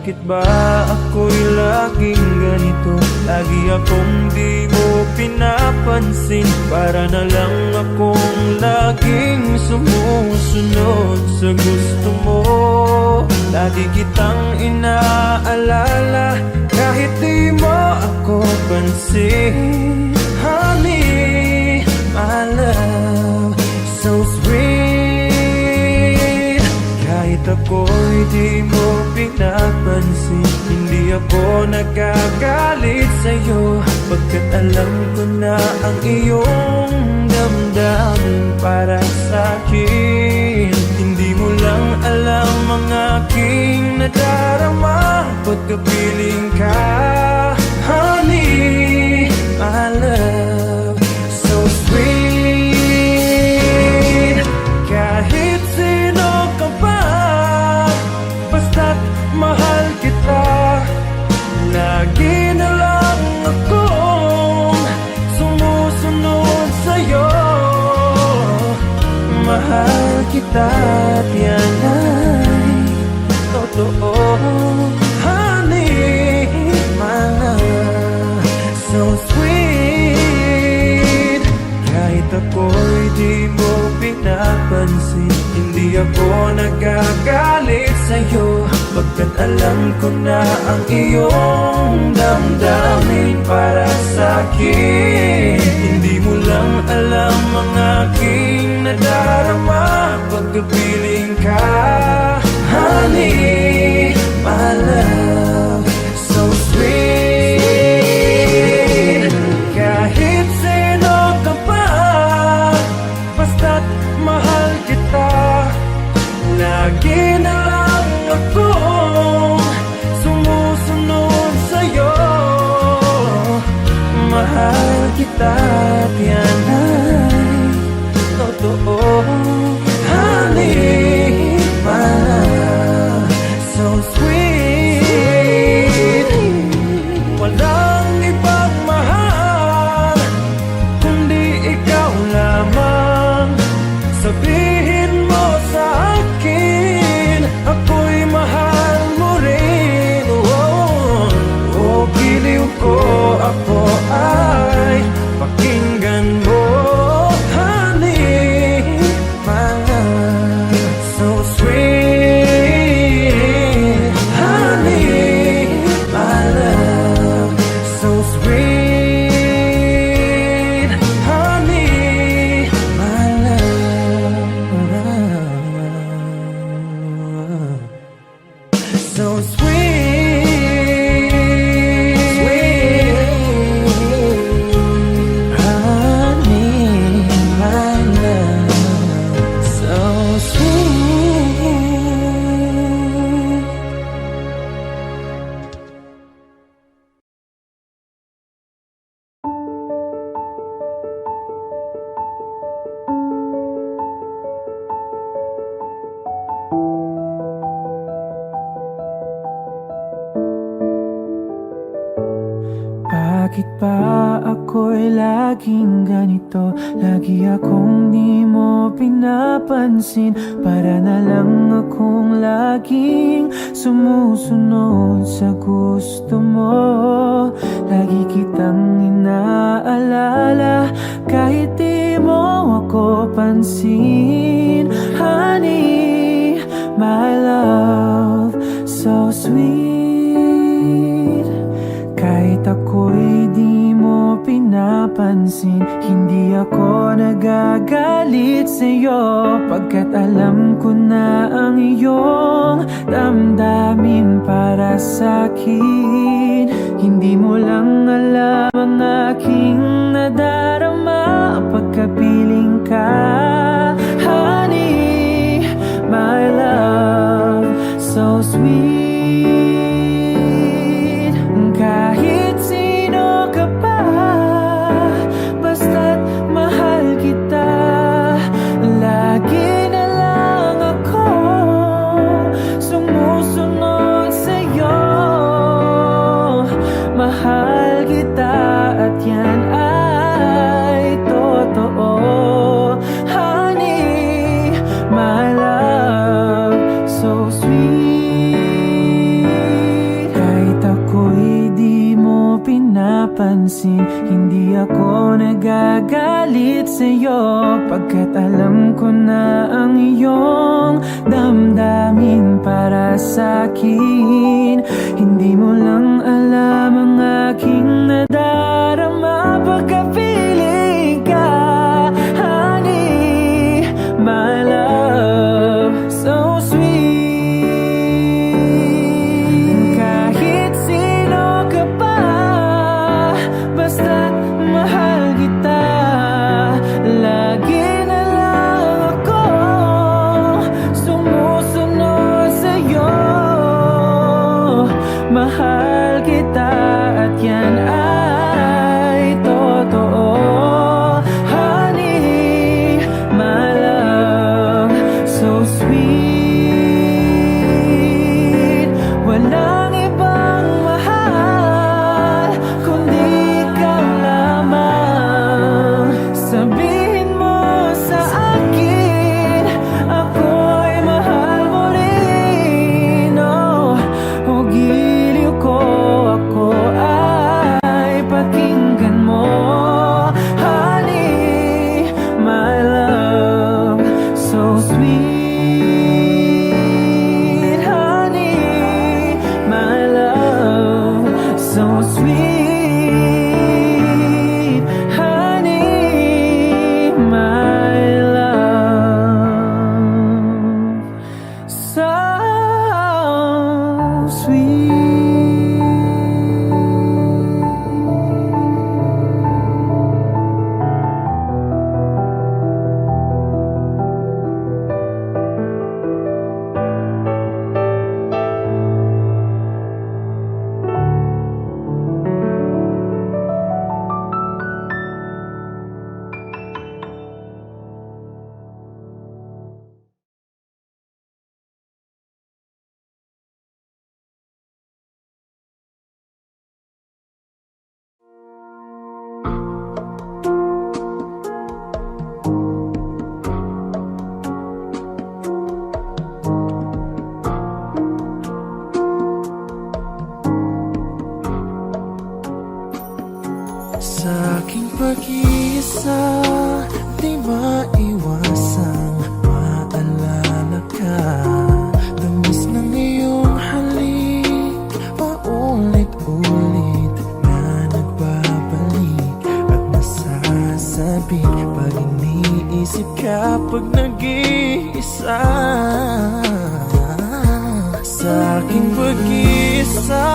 Bakit ba ako'y laging ganito? Lagi akong di mo pinapansin. Para na lang akong laging sumusunod sa gusto mo. Lagi kitang inaalala kahit di mo ako pansin. Honey, my love, so sweet. Kahit ako'y di mo pinapansin, hindi ako nagagalit sa'yo, pagkat alam ko na ang iyong damdamin para sa'kin. Hindi mo lang alam ang aking nadarama pagkapiling ka. Honey, my love, so sweet. Kahit sino ka pa, basta't mahal kita. Lagi na lang akong sumusunod sa'yo. Mahal kita at yan ay totoo. Honey, my love, so sweet. Kahit ako'y di mo pinapansin, hindi ako nagagalit sa'yo, pagkat alam ko na ang iyong damdamin para sa'kin. Hindi mo lang alam ang aking nadarama pagkapiling ka. Honey, my love, so sweet. Kahit sino ka pa, basta't mahal kita. Lagi na lang akong sumusunod sa'yo. Mahal kita at yan ay totoo. Honey, my love, so sweet. Walang ibang mahal kundi ikaw lamang. Sabihin mo sa akin, ako'y mahal mo rin. Oh, giliw ko, ako ay pakinggan mo. Honey, my love, so sweet. Honey, my love, so sweet. Honey, my love, so sweet, sweet. Honey, my love, so sweet. Bakit ba ako'y laging ganito? Lagi akong di mo pinapansin. Para na lang akong laging sumusunod sa gusto mo. Lagi kitang inaalala kahit di mo ako pansin. Honey, my love, so sweet. Kahit ako'y di mo pinapansin, hindi ako nagagalit sa'yo, pagkat alam ko na ang iyong damdamin para sa'kin. Hindi mo lang alam ang aking nadarama pagkapiling ka. Honey, my love, so sweet. Kahit sino ka pa, basta't mahal kita. Lagi na lang ako sumusunod sa'yo. Mahal kita napapansin. Hindi ako nagagalit sa'yo, pagkat alam ko na ang iyong damdamin para sa'kin. Hindi mo lang alam ang aking nadarama pagkapiling ka, honey, my love, so sweet. Kahit sino ka pa, basta't mahal kita, lagi na lang ako sumusunod sa'yo. Mahal kita at yan ay totoo, honey, my love, so sweet. Walang ibang mahal kundi ikaw lamang. Sabihin mo sa akin, ako'y mahal mo rin, oh, o giliw ko, ako ay pakinggan mo, honey, my love, so sweet, honey, my love, so sweet, honey, my love, so sweet. Sa aking pag-iisa, di maiwasang maalala ka. Tamis ng iyong halik, paulit-ulit na nagbabalik at nasasabik pag iniisip ka, pag nag-iisa. Sa aking pag-iisa,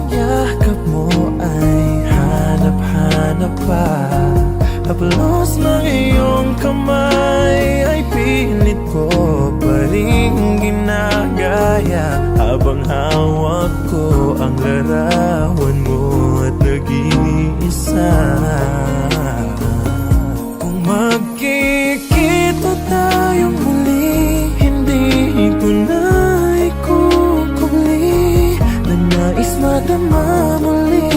yakap mo ay hanap-hanap pa. Haplos ng iyong kamay ay pilit ko pa rin ginagaya, habang hawak ko ang larawan mo at nag-iisa. Kung magkikita tayong muli, hindi ko na ikukubli na nais madama muli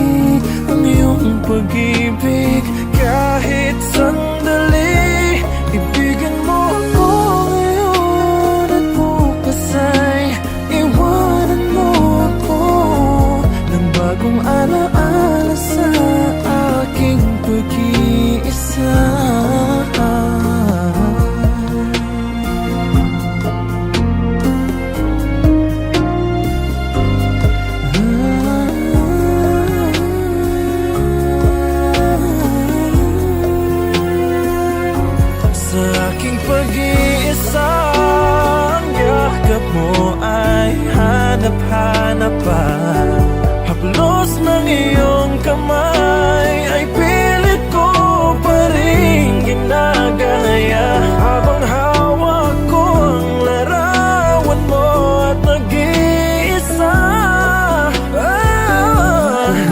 ang iyong pag-ibig. Kahit sandali, ibigan mo ako ngayon at bukas ay iwanan mo ako ng bagong alaala sa aking pag-iisa. Pag-iisa, ang yakap mo ay hanap-hanap pa. Haplos ng iyong kamay ay pilit ko pa rin ginagaya, habang hawak ko ang larawan mo at nag-iisa.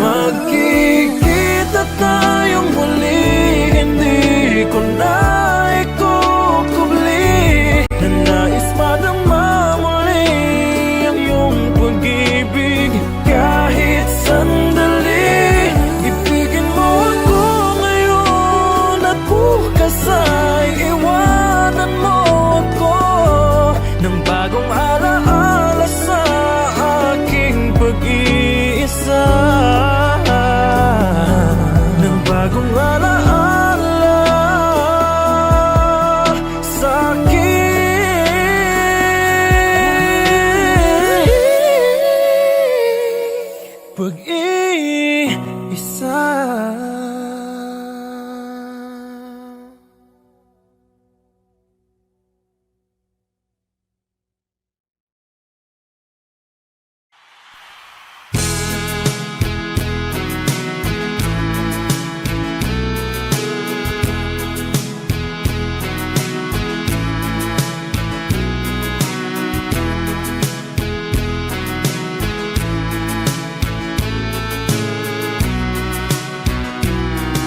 Magkikita tayong muli, hindi ko na sandali, pag-iisa.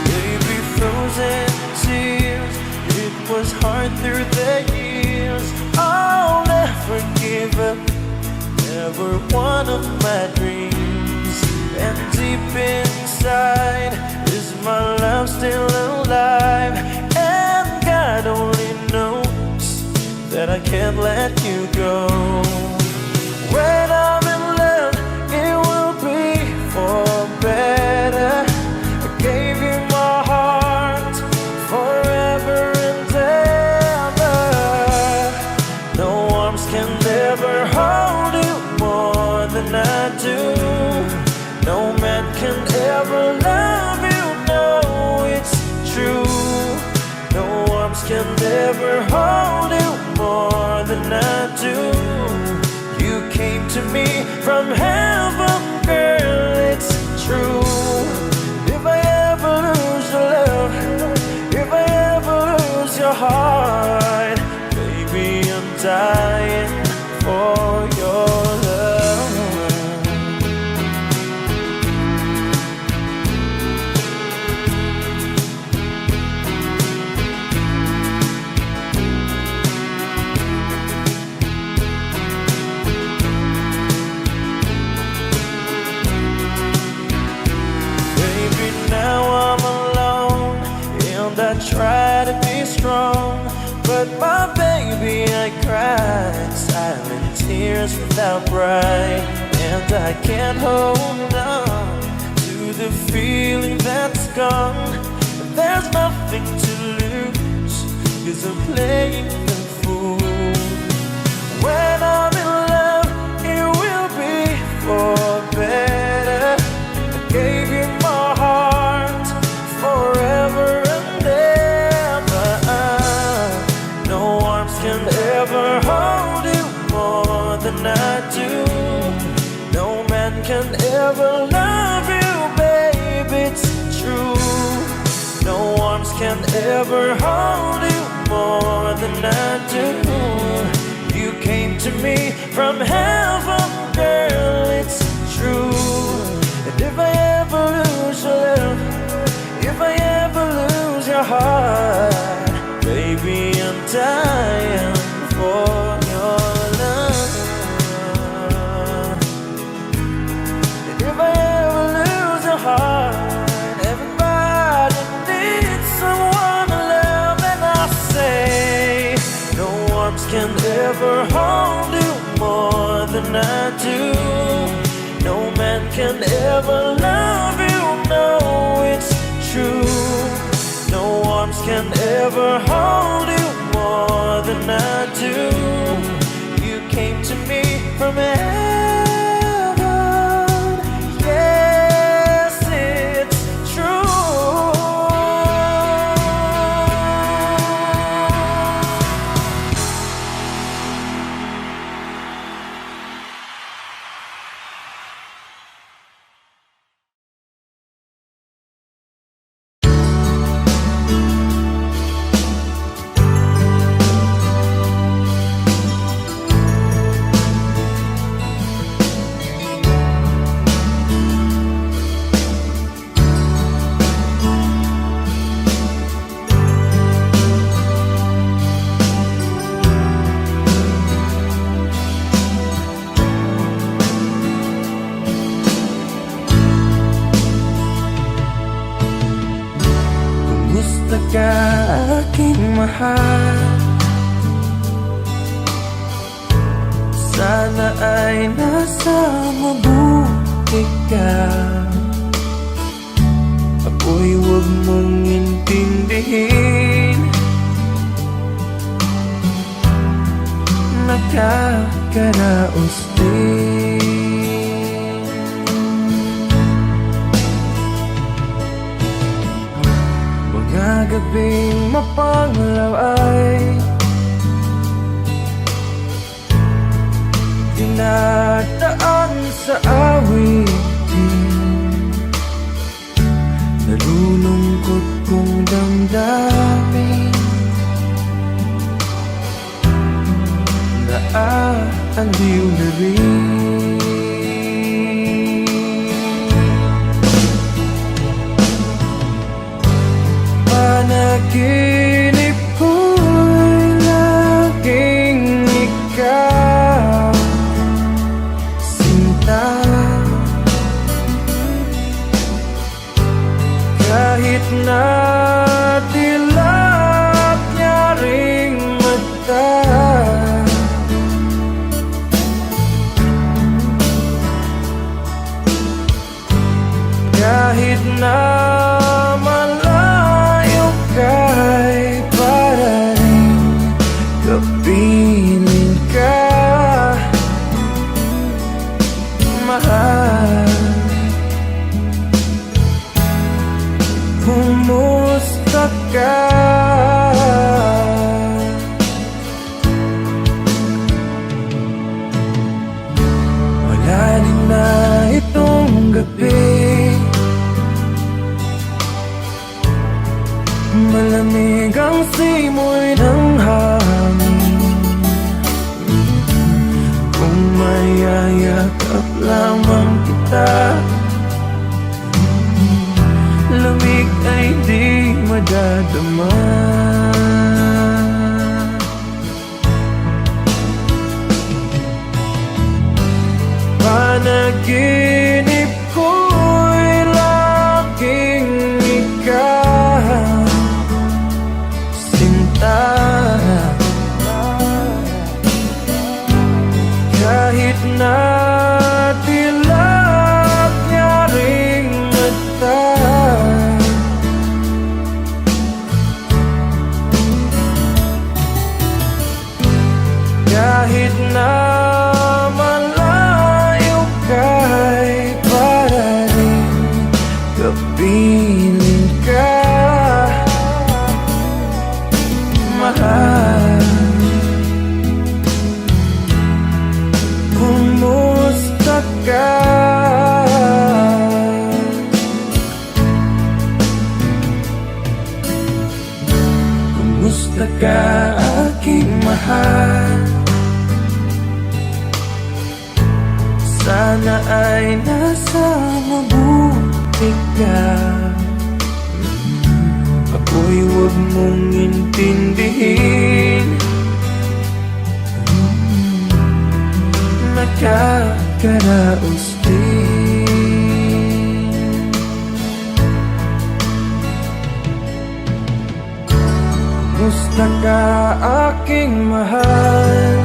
Baby, frozen tears, it was hard through the years. I'll never give up, never one of my dreams. And deep inside, is my love still alive? And God only knows that I can't let you go. When I'm in love, it will be for better. I gave you my heart forever and ever. No arms can ever hold you more than I do. No man can ever love you, no, it's true. No arms can ever hold you more than I do. You came to me from heaven, girl, it's true. If I ever lose your love, if I ever lose your heart, baby, I'm dying for your love. Baby, now I'm alone, and I try to be strong, but my baby, I cried silent tears without pride. And I can't hold on to the feeling that's gone. There's nothing to lose, 'cause I'm playing the fool. When I'm in love, it will be for better. I gave you my heart forever and ever. No arms can ever hold you more than I do. No man can ever love you, babe, it's true. No arms can ever hold you more than I do. You came to me from heaven, girl, it's true. And if I ever lose your love, if I ever lose your heart, baby, I'm dying for your love. And if I ever lose your heart, everybody needs someone to love. And I say, no arms can ever hold you more than I do. No man can ever love you, no, it's true. No arms can ever hold you more than I do. You came to me from heaven, yes, it's true. Kumusta ka, aking mahal? Sana ay nasa mabuti ka. Ako'y huwag mong intindihin, nakakaraos din. gabing mapanglaw ay dinadaan sa awitin. Nalulungkot kong damdamin, naaaliw na rin. Panaginip ko'y laging ikaw, sinta. Kahit na dilap niya ring mata, kahit na malayo ka'y para rin kapiling ka, mahal. Kumusta ka? Malalim na itong gabi, malamig ang simoy ng hangin. Kung mayayakap lamang kita, lamig ay di madadama. Panaginip ko'y laging ikaw, sinta. Kahit na dilap niya ring mata, kahit na malayo ka'y para rin kapiling ka, mahal. Kumusta ka? Kumusta ka, aking mahal? Sana ay nasa mabuti ka. Ako'y huwag mong intindihin, nakakaraos din. Kumusta ka, aking mahal?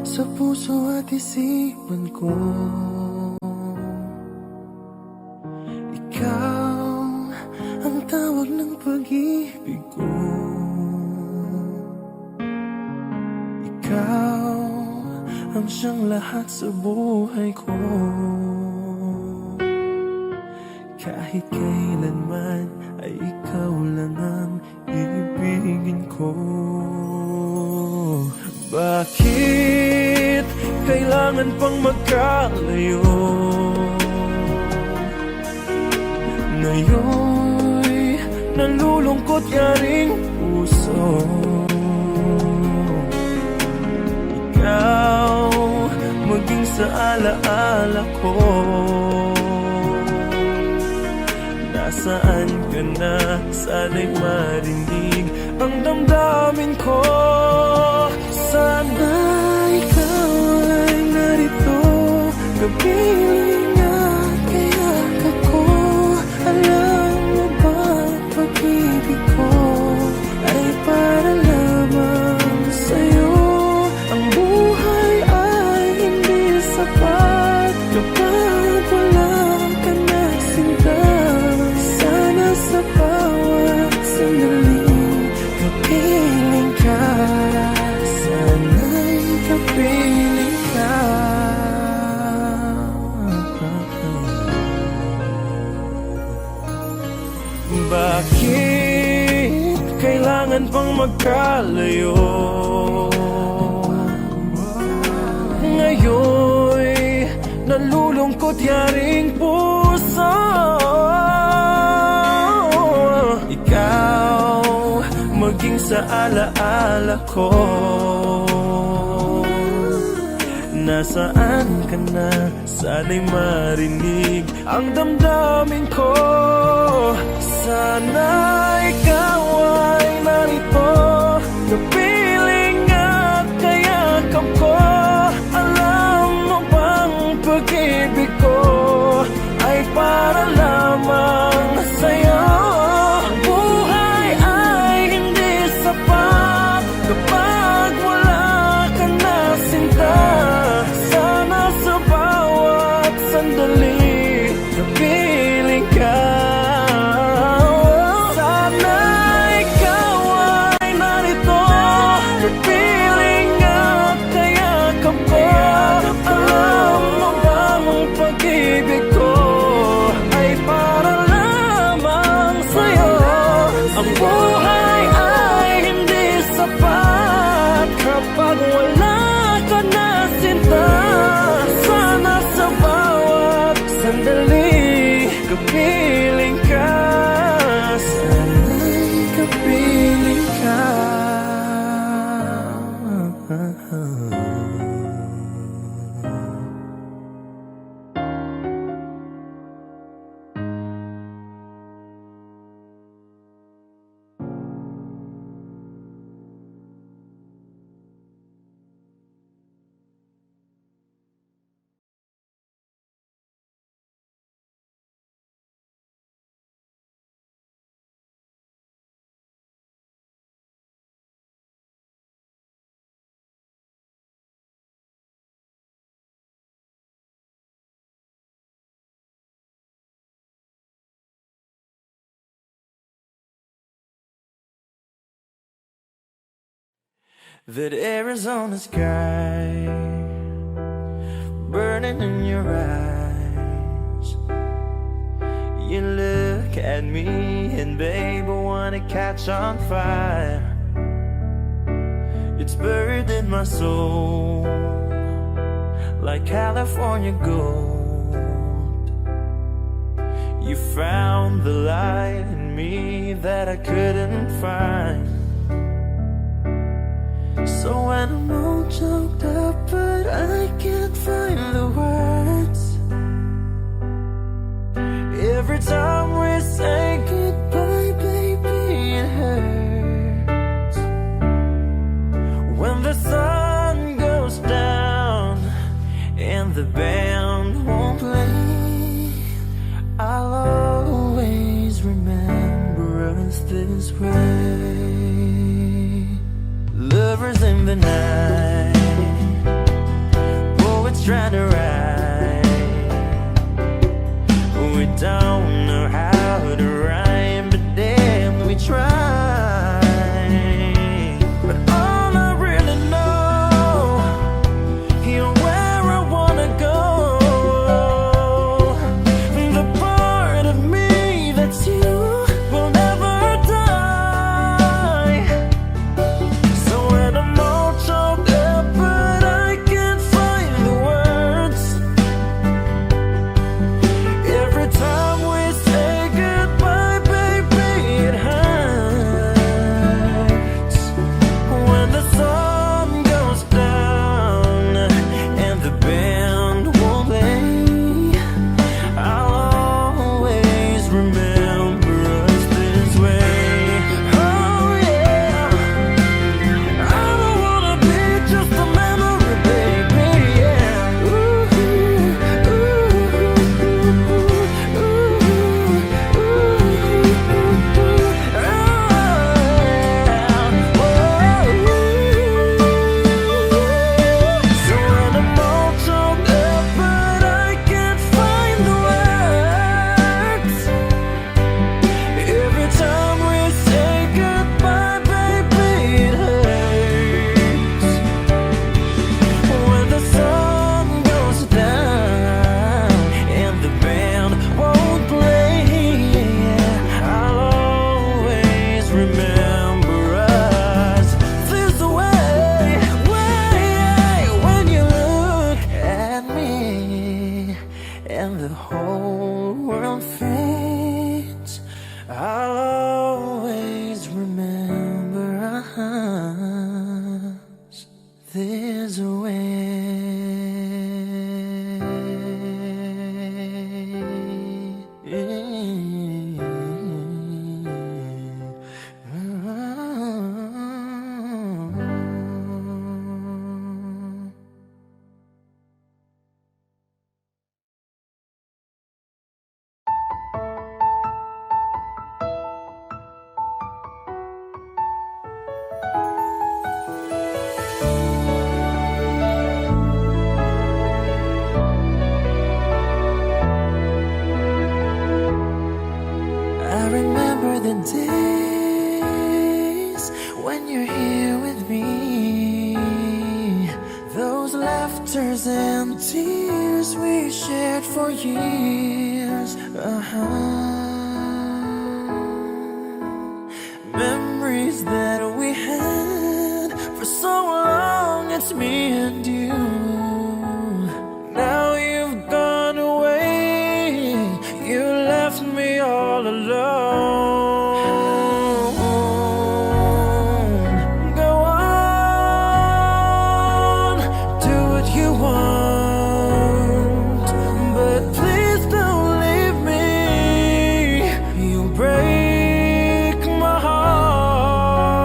Sa puso at isipan ko, ikaw ang tawag ng pag-ibig ko. Ikaw ang siyang lahat sa buhay ko. Kahit kailanman ay ikaw lang ang ibigin ko. Bakit kailangan pang magkalayo? Ngayon'y nalulungkot yaring puso. Ikaw maging sa alaala ko. Nasaan ka na? Sana'y marinig ang damdamin ko. Sana ikaw ay narito, kapiling at kayakat ko. Alam mo ba, pag-ibig ko ay para lamang sa'yo. Ang buhay ay hindi sapat kapag wala ka na sinta. Sana sa bawat sandali kapiling ka. Sana'y kapiling ka. Bakit kailangan pang magkalayo? Ngayon'y nalulungkot yaring puso. Ikaw maging sa alaala ko. Nasaan ka na? Sana'y marinig ang damdamin ko. Sana ikaw ay narito, kapiling at kayakap ko. Alam mo bang pag-ibig ko ay para lamang sa'yo. Ang buhay ay hindi sapat kapag wala ka na sinta. Sana sa bawat sandali kapiling ka. Kapiling ka, sana'y kapiling ka. That Arizona sky burning in your eyes. You look at me and babe, I wanna catch on fire. It's buried in my soul like California gold. You found the light in me that I couldn't find. So when I'm all choked up but I can't find the words, every time we say goodbye, baby, it hurts. When the sun goes down and the band won't play, I'll always remember us this way. Lovers in the night, poets trying to write. We don't know how to rhyme, but damn, we try. But all I really know, you're where I wanna go. The part of me that's you will never die. So when I'm all choked up but I can't find the words, every time we whole world fades, I'll always remember us this way. I remember the days when you're here with me, those laughters and tears we shared for years. Memories that we had for so long, it's me and you. Now you've gone away, you left me all alone. Go on, do what you want, but please don't leave me. You break my heart.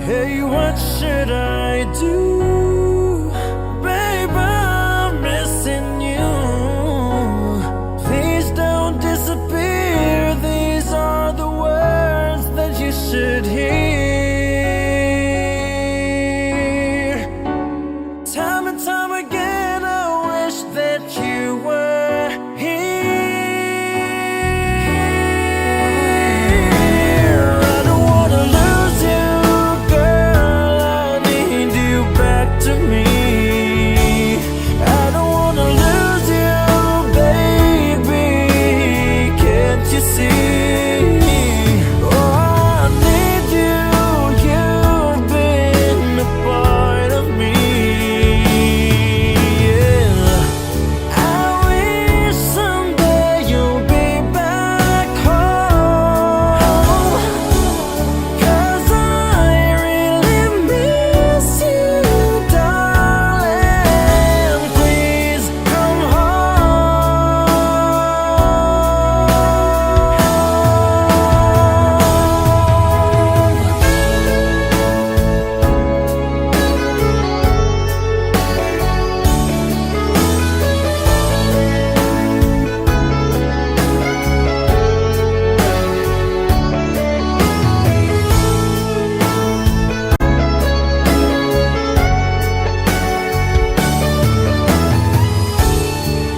Hey, what should I do? Babe, I'm missing you. Please don't disappear. These are the words that you should hear. Time and time again, I wish that you were here. I don't wanna lose you, girl. I need you back to me. I don't wanna lose you, baby. Can't you see? Oh, I need you. You've been a part of me. Yeah. I wish someday you'll be back home, 'cause I really miss you, darling. Please come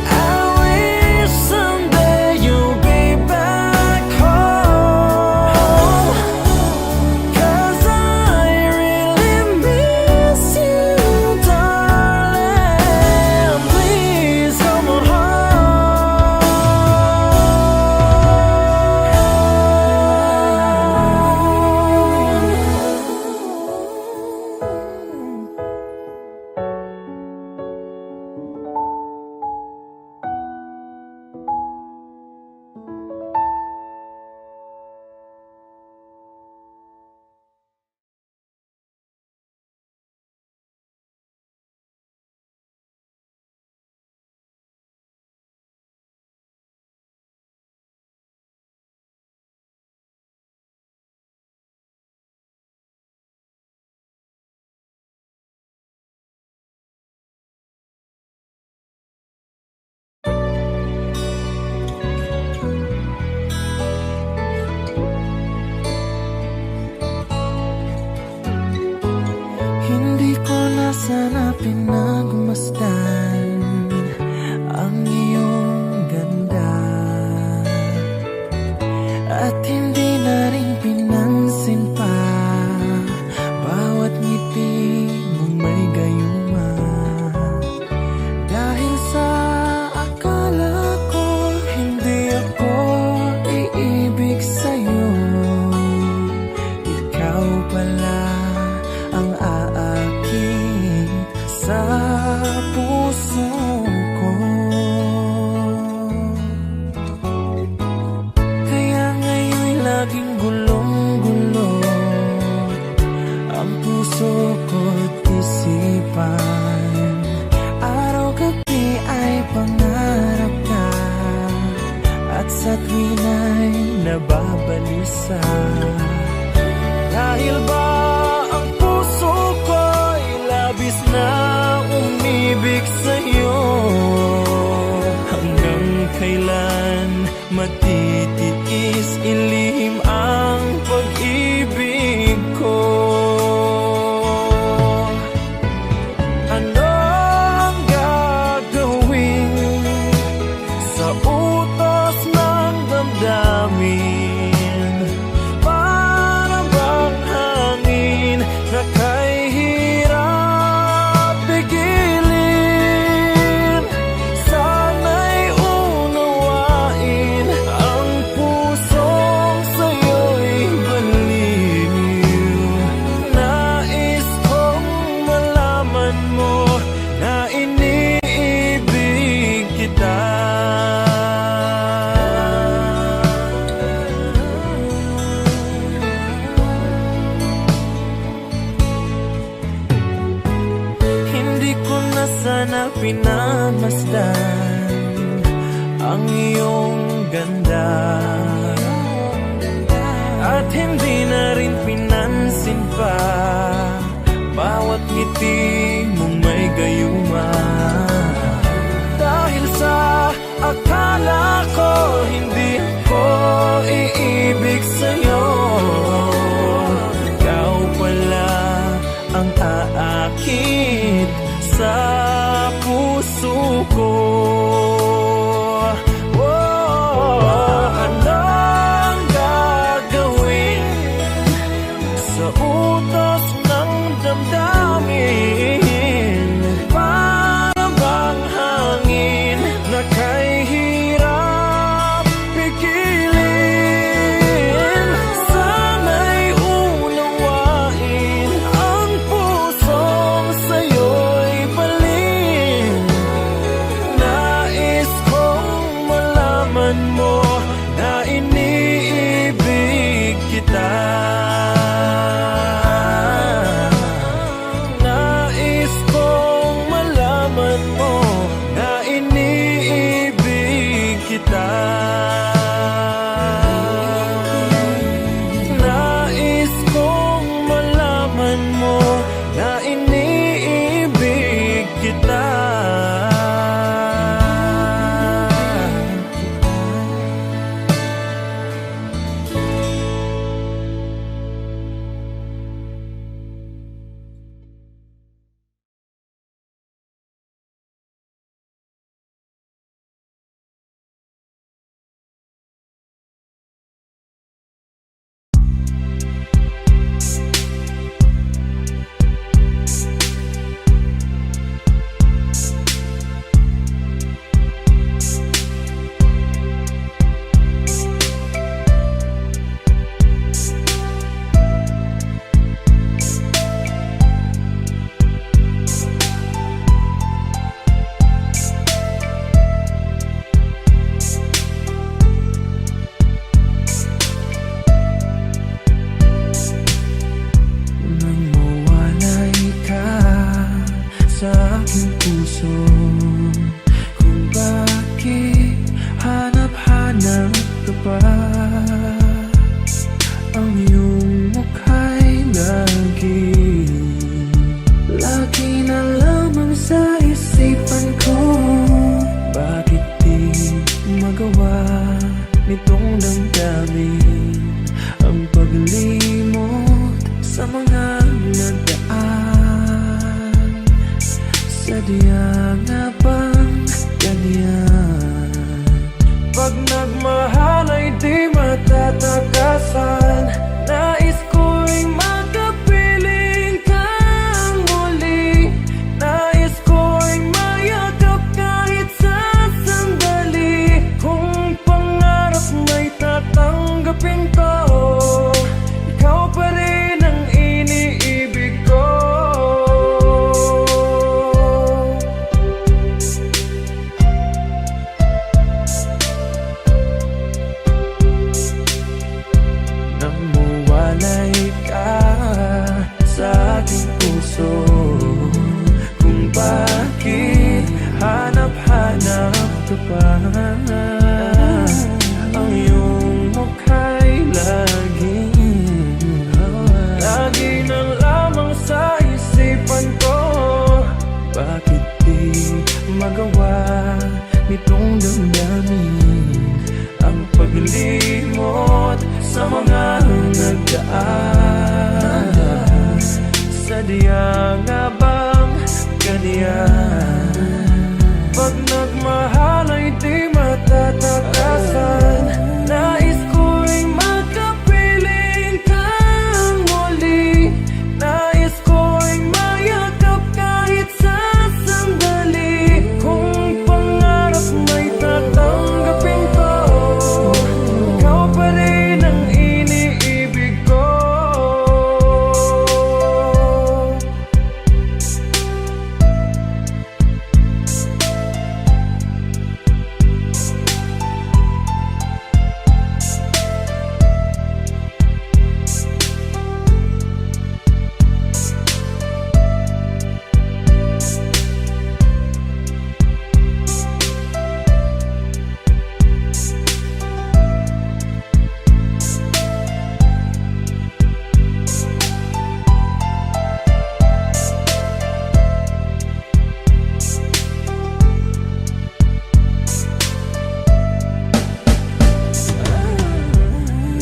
I wish someday you'll be back home, 'cause I really miss you, darling. Please come on home. Hindi ko na sana pinagmasdan ang iyong ganda, at hindi na rin pinansin pa bawat ngiti mong may gayuma. Dahil sa akala ko hindi ako iibig sa'yo, ikaw pala ang aakit sa puso ko. isipan. Araw-gabi ay pangarap ka, at sa tuwin ay nababalisa. Dahil ba ang puso ko'y labis na umibig sa'yo? Hanggang kailan matitiis ilihim ang pag-ibig ko? Ano ang gagawin sa utos ng damdamin? Para bang hangin na kay hirap pigilin? Sana'y unawain ang pusong sa'yo'y baliw. Nais kong malaman mo na iniibig kita. Hindi ko na sana pinamasdan ang iyong ganda, at hindi na rin pinansin pa bawat ngiti mong may gayuma. Dahil sa akala ko hindi ko iibig sa'yo, ikaw pala ang aakit sa puso ko. Ano ang gagawin sa utos ng damdamin? Para bang hangin na kay hirap pigilin? Sana'y unawain ang pusong sa'yo'y balin. Nais kong malaman mo na iniibig kita. Nais kong malaman mo na iniibig kita. Nais kong malaman mo na iniibig kita. Nang mawalay ka sa aking puso, kung bakit hanap-hanap ka pa, ang iyong mukha'y lagi na lamang sa isipan ko. Bakit di magawa nitong damdamin ang paglimot sa mga nagdaan? Sadya nga bang ganyan? Pag nagmahal ay di matatakasan. Nais ko'y makapiling kang muli. Nais ko'y mayakap kahit sa sandali. Kung pangarap may tatanggapin ko, ikaw pa rin ang iniibig ko. pa. Ang iyong mukha'y lagi na lamang sa isipan ko. Bakit di magawa nitong damdamin ang paglimot sa mga nagdaan? Sadya nga bang ganyan? Pag nagmahal ay di matatakasan. Nais ko'y makapiling kang muli. Nais ko'y mayakap kahit sa sandali. Kung pangarap may tatanggapin ko, ikaw pa rin ang iniibig ko.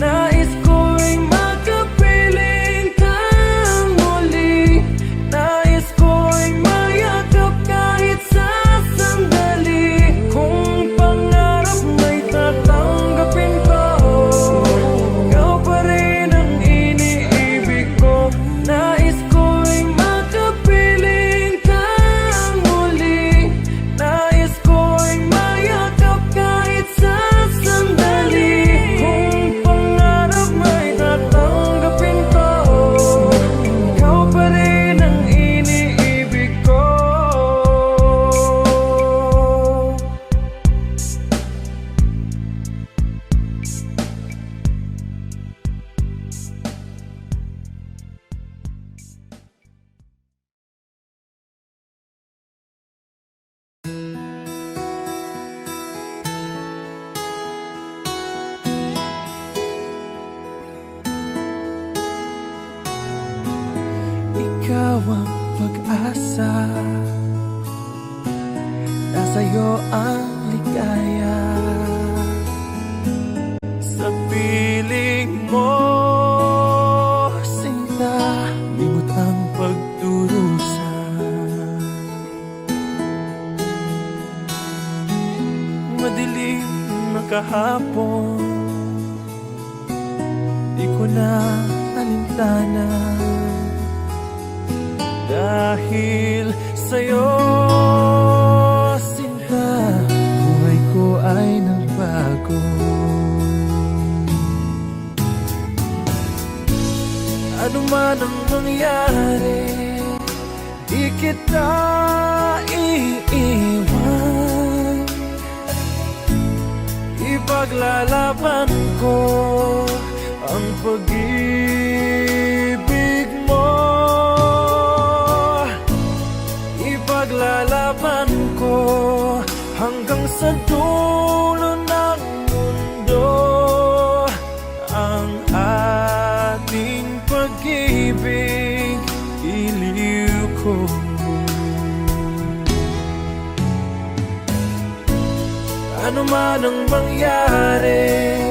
Nais ko'y makapiling kang muli. Nais ko'y mayakap kahit sa sandali. Kung pangarap may tatanggapin ko, ikaw pa rin ang iniibig ko. Nais ko'y makapiling kang muli. Nais ko'y mayakap kahit sa sandali. Kung pangarap may tatanggapin ko, ikaw pa rin ang iniibig ko. Ikaw ang pag-asa, nasa'yo ang ligaya. Sa piling mo, sinta, limot ang pagdurusa. Madilim na kahapon, di ko na alintana. Dahil sa'yo, sinta, buhay ko ay nagbago. Ano man ang mangyari, di kita iiwan. Ipaglalaban ko ang pag-ibig mo. Ipaglalaban ko hanggang sa dulo ng mundo ang ating pag-ibig, iliw ko. Ano man ang mangyari,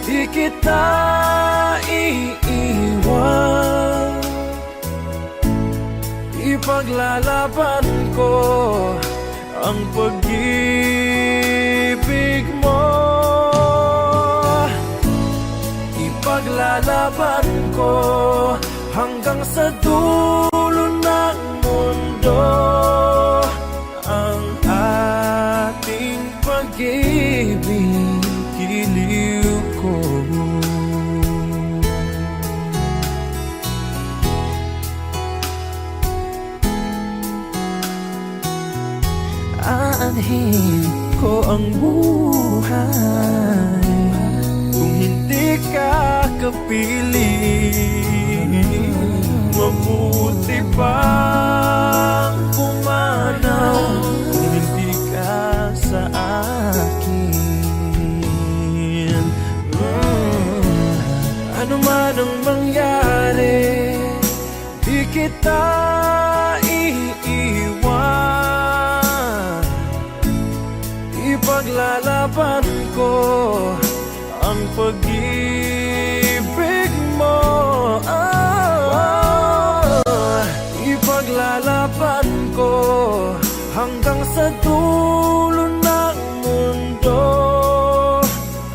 di kita iiwan. Ipaglalaban ko ang pag-ibig mo. Ipaglalaban ko hanggang sa dulo ng mundo ang ating pag-ibig, iliw ko. Aanhin ko ang buhay kung hindi ka kapiling. Mabuti pang pumanaw kung hindi ka sa Ipaglalaban ko ang pag-ibig mo. Ipaglalaban ko hanggang sa dulo ng mundo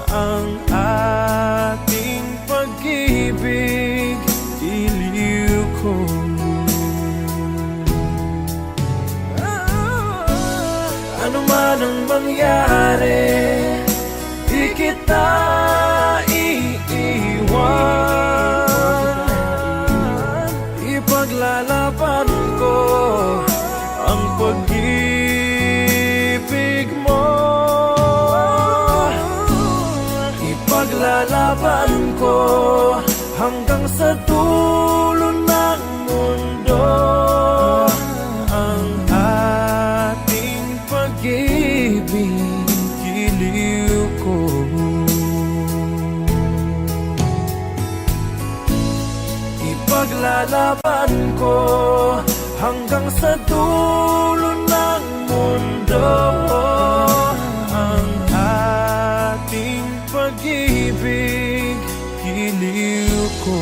ang ating pag-ibig, iliw ko. Ano man ang mangyari, di kita iiwan. Ipaglalaban ko ang pag-ibig mo. Ipaglalaban ko hanggang sa dulo ng mundo ang ating pag-ibig, giliw ko. Ipaglalaban ko hanggang sa dulo ng mundo ang ating pag-ibig, giliw ko.